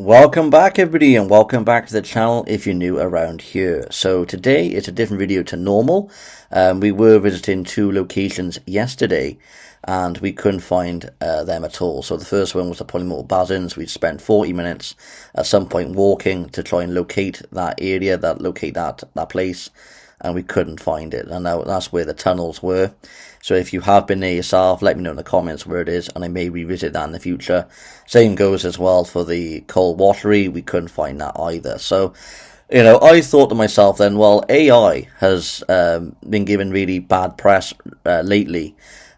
Welcome back everybody, and welcome back to the channel if you're new around here. So today it's a different video to normal. We were visiting two locations yesterday and we couldn't find them at all. So the first one was the Polymorph Basins. We spent 40 minutes at some point walking to try and locate that area, that place, and we couldn't find it. And that's where the tunnels were. So if you have been there yourself, let me know in the comments where it is, and I may revisit that in the future. Same goes as well for the cold watery. We couldn't find that either. So, I thought to myself then, well, AI has been given really bad press lately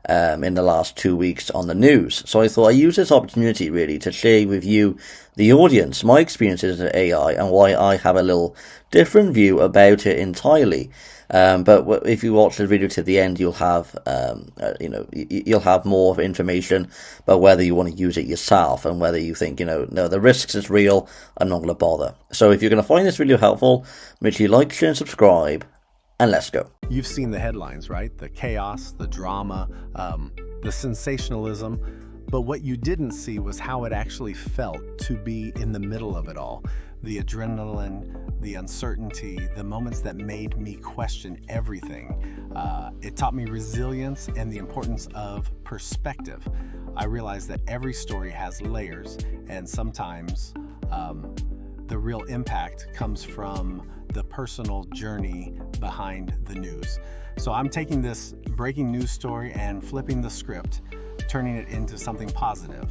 in the last 2 weeks on the news. So I thought I'd use this opportunity really to share with you, the audience, my experiences with AI and why I have a little different view about it entirely. But if you watch the video to the end, you'll have, you'll have more information about whether you want to use it yourself and whether you think, no, the risks is real, I'm not going to bother. So if you're going to find this video helpful, make sure you like, share and subscribe, and let's go. You've seen the headlines, right? The chaos, the drama, the sensationalism. But what you didn't see was how it actually felt to be in the middle of it all. The adrenaline, the uncertainty, the moments that made me question everything. It taught me resilience and the importance of perspective. I realized that every story has layers, and sometimes the real impact comes from the personal journey behind the news. So I'm taking this breaking news story and flipping the script, turning it into something positive,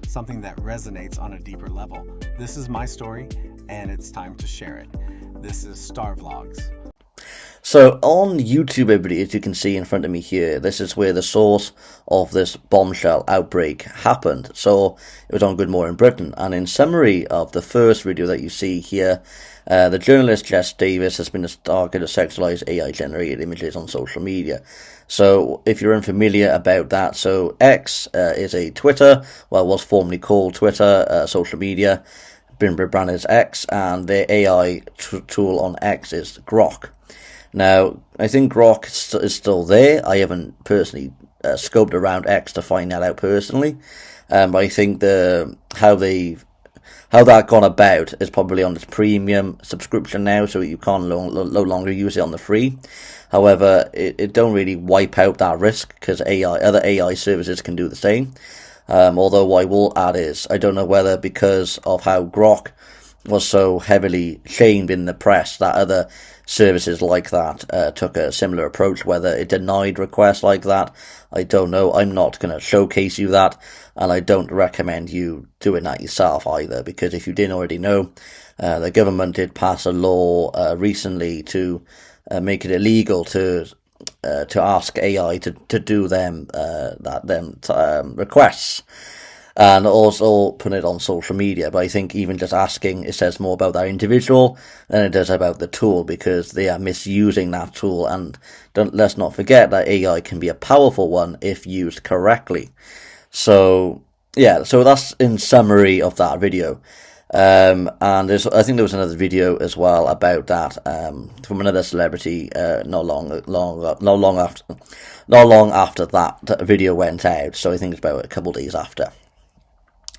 something that resonates on a deeper level. This is my story, and it's time to share it. This is Star Vlogs. So on YouTube, everybody, as you can see in front of me here, this is where the source of this bombshell outbreak happened. So it was on Good Morning Britain, and in summary of the first video that you see here, the journalist Jess Davis has been a target of sexualized AI-generated images on social media. So if you're unfamiliar about that, so X is a Twitter, well, was formerly called Twitter, social media, been rebranded as X, and their AI tool on X is Grok. Now, I think Grok is still there. I haven't personally scoped around X to find that out personally, but I think how that gone about is probably on this premium subscription now, so you can't no longer use it on the free. However, it don't really wipe out that risk, because other AI services can do the same. Although what I will add is, I don't know whether because of how Grok was so heavily shamed in the press that other services like that took a similar approach, whether it denied requests like that, I don't know. I'm not going to showcase you that, and I don't recommend you doing that yourself either, because if you didn't already know, the government did pass a law recently to make it illegal to ask AI to do them requests, and also put it on social media. But I think even just asking, it says more about that individual than it does about the tool, because they are misusing that tool. And let's not forget that AI can be a powerful one if used correctly. So yeah, so that's in summary of that video. And I think there was another video as well about that from another celebrity not long after that video went out. So I think it's about a couple of days after.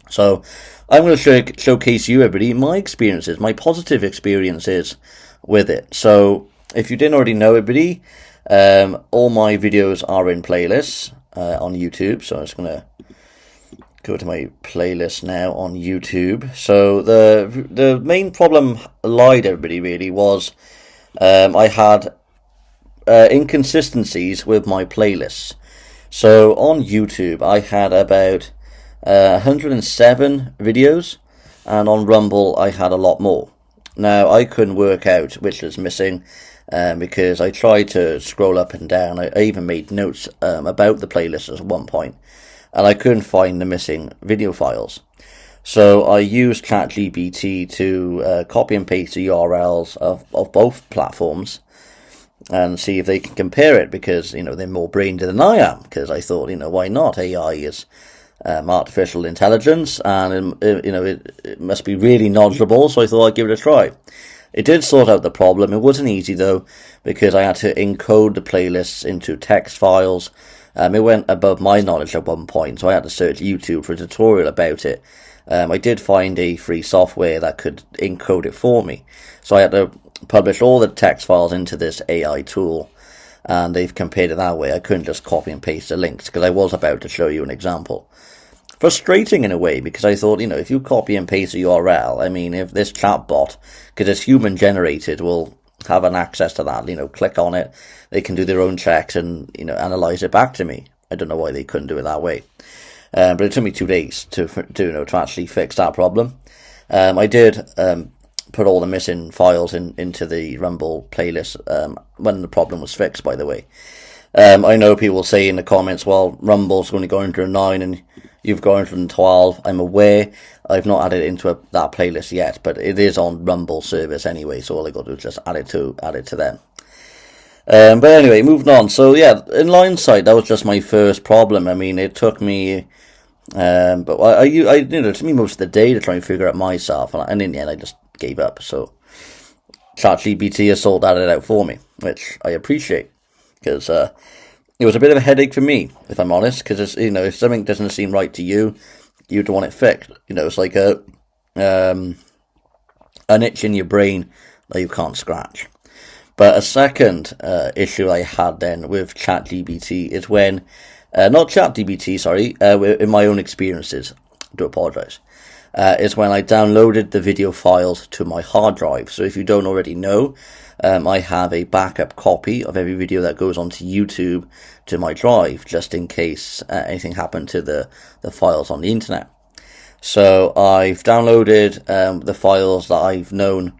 So I'm going to showcase you, everybody, my experiences, my positive experiences with it. So if you didn't already know, everybody, all my videos are in playlists on YouTube. So I'm just going to go to my playlist now on YouTube. So the main problem lied, everybody, really was I had inconsistencies with my playlists. So on YouTube I had about 107 videos, and on Rumble I had a lot more. Now I couldn't work out which was missing, because I tried to scroll up and down. I even made notes about the playlist at one point, and I couldn't find the missing video files. So I used ChatGPT to copy and paste the URLs of both platforms and see if they can compare it, because they're more brainy than I am, because I thought, why not? AI is artificial intelligence, and it must be really knowledgeable, so I thought I'd give it a try. It did sort out the problem. It wasn't easy though, because I had to encode the playlists into text files. It went above my knowledge at one point, so I had to search YouTube for a tutorial about it, I did find a free software that could encode it for me. So I had to publish all the text files into this AI tool, and they've compared it that way. I couldn't just copy and paste the links, because I was about to show you an example. Frustrating in a way, because I thought, if you copy and paste a URL, I mean, if this chatbot, because it's human generated, will have an access to that, click on it, they can do their own checks and, analyze it back to me. I don't know why they couldn't do it that way. But it took me 2 days to actually fix that problem. I did put all the missing files into the Rumble playlist when the problem was fixed, by the way. I know people say in the comments, well, Rumble's only going to 9 and you've gone from 12. I'm aware. I've not added it into that playlist yet, but it is on Rumble service anyway, so all I got to do is just add it to them. But anyway, moving on. So yeah, in Linesight, that was just my first problem. I mean, it took me, but it took me most of the day to try and figure out myself, and in the end, I just gave up. So ChatGPT has sorted it out for me, which I appreciate, because it was a bit of a headache for me, if I'm honest, because if something doesn't seem right to you, you don't want it fixed. It's like an itch in your brain that you can't scratch. But a second issue I had then with ChatGPT is when, not ChatGPT, sorry, in my own experiences, I do apologise, is when I downloaded the video files to my hard drive. So if you don't already know, I have a backup copy of every video that goes onto YouTube to my drive, just in case anything happened to the files on the internet. So I've downloaded the files that I've known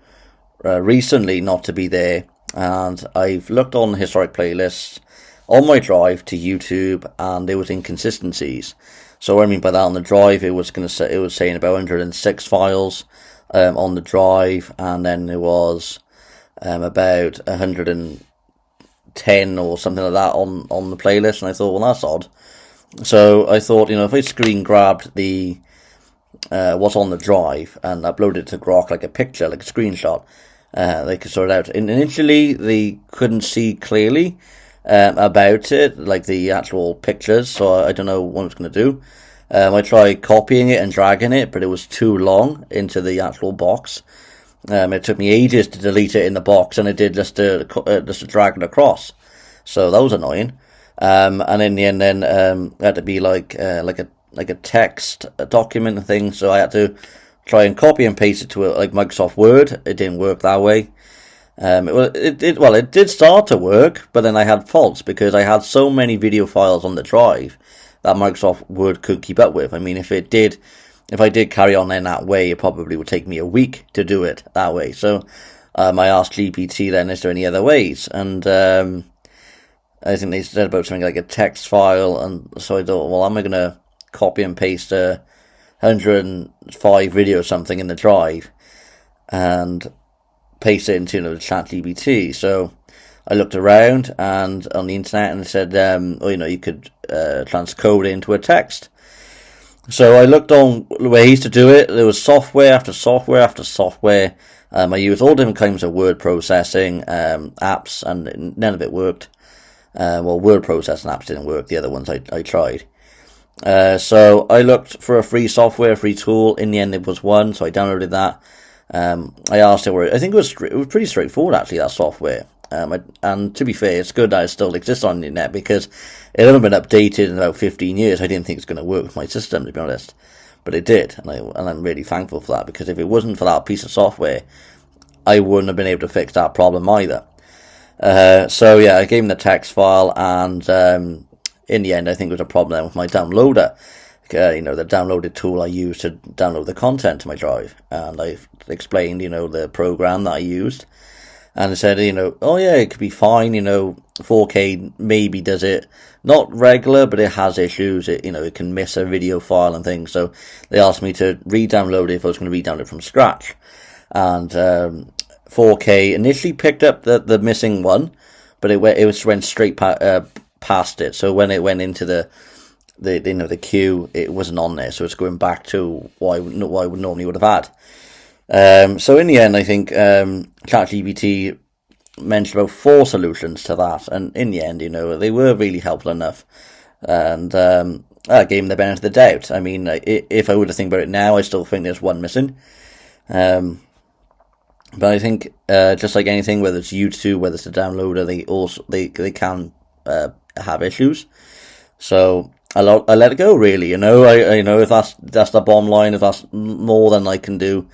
recently not to be there, and I've looked on historic playlists on my drive to YouTube, and there was inconsistencies. So what I mean by that, on the drive, it was saying about 106 files on the drive, and then there was about 110 or something like that on the playlist, and I thought, well, that's odd. So I thought, if I screen grabbed the what's on the drive and uploaded it to Grok like a picture, like a screenshot, they could sort it out. And initially, they couldn't see clearly about it, like the actual pictures, so I don't know what I was going to do. I tried copying it and dragging it, but it was too long into the actual box. It took me ages to delete it in the box, and it did just to drag it across. So that was annoying. And in the end, then it had to be like a text document thing. So I had to try and copy and paste it to like Microsoft Word. It didn't work that way. It did start to work, but then I had faults because I had so many video files on the drive that Microsoft Word could keep up with. I mean, if I did carry on in that way, it probably would take me a week to do it that way. So I asked GPT then, is there any other ways? And I think they said about something like a text file, and so I thought, well, am I going to copy and paste 105 video or something in the drive and paste it into the ChatGPT? So I looked around and on the internet, and it said, you could transcode it into a text. So I looked on ways to do it. There was software after software after software. I used all different kinds of word processing apps, and none of it worked. Word processing apps didn't work. The other ones I tried. So I looked for a free tool. In the end, there was one, so I downloaded that. I asked it where I think it was pretty straightforward, actually, that software. And to be fair, it's good that it still exists on the internet, because it hadn't been updated in about 15 years. I didn't think it's going to work with my system, to be honest, but it did, and I'm really thankful for that, because if it wasn't for that piece of software, I wouldn't have been able to fix that problem either. So yeah, I gave him the text file, and in the end, I think it was a problem with my downloader. The downloaded tool I used to download the content to my drive, and I explained, the program that I used. And it said, oh yeah, it could be fine, 4K maybe does it. Not regular, but it has issues. It can miss a video file and things. So they asked me to re-download it if I was going to re-download it from scratch. And 4K initially picked up the missing one, but it went straight past it. So when it went into the queue, it wasn't on there. So it's going back to what I normally would have had. So in the end, I think ChatGPT mentioned about 4 solutions to that, and in the end, they were really helpful enough. And I gave him the benefit of the doubt. I mean, if I were to think about it now, I still think there's one missing. But I think just like anything, whether it's YouTube, whether it's a downloader, they can have issues. So I let it go. Really, I know if that's the bottom line. If that's more than I can do,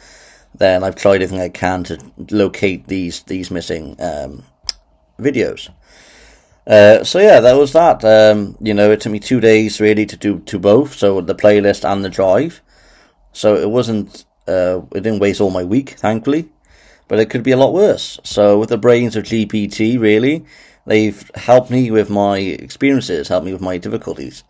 then I've tried everything I can to locate these missing videos. So yeah, that was that. It took me 2 days really to do both. So the playlist and the drive. So it wasn't. It didn't waste all my week, thankfully. But it could be a lot worse. So with the brains of GPT, really, they've helped me with my experiences, helped me with my difficulties.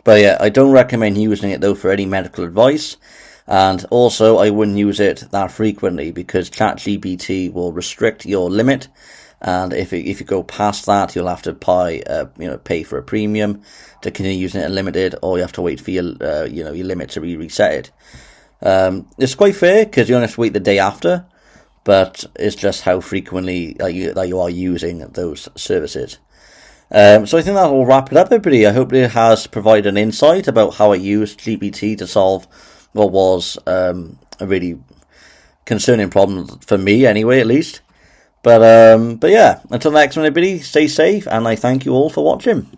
But yeah, I don't recommend using it though for any medical advice. And also, I wouldn't use it that frequently because ChatGPT will restrict your limit. And if you go past that, you'll have to pay for a premium to continue using it unlimited, or you have to wait for your limit to be reset. It's quite fair because you only have to wait the day after. But it's just how frequently you are using those services. So I think that will wrap it up, everybody. I hope it has provided an insight about how I used GPT to solve what was a really concerning problem for me, anyway, at least. But yeah, until next one, everybody, stay safe, and I thank you all for watching.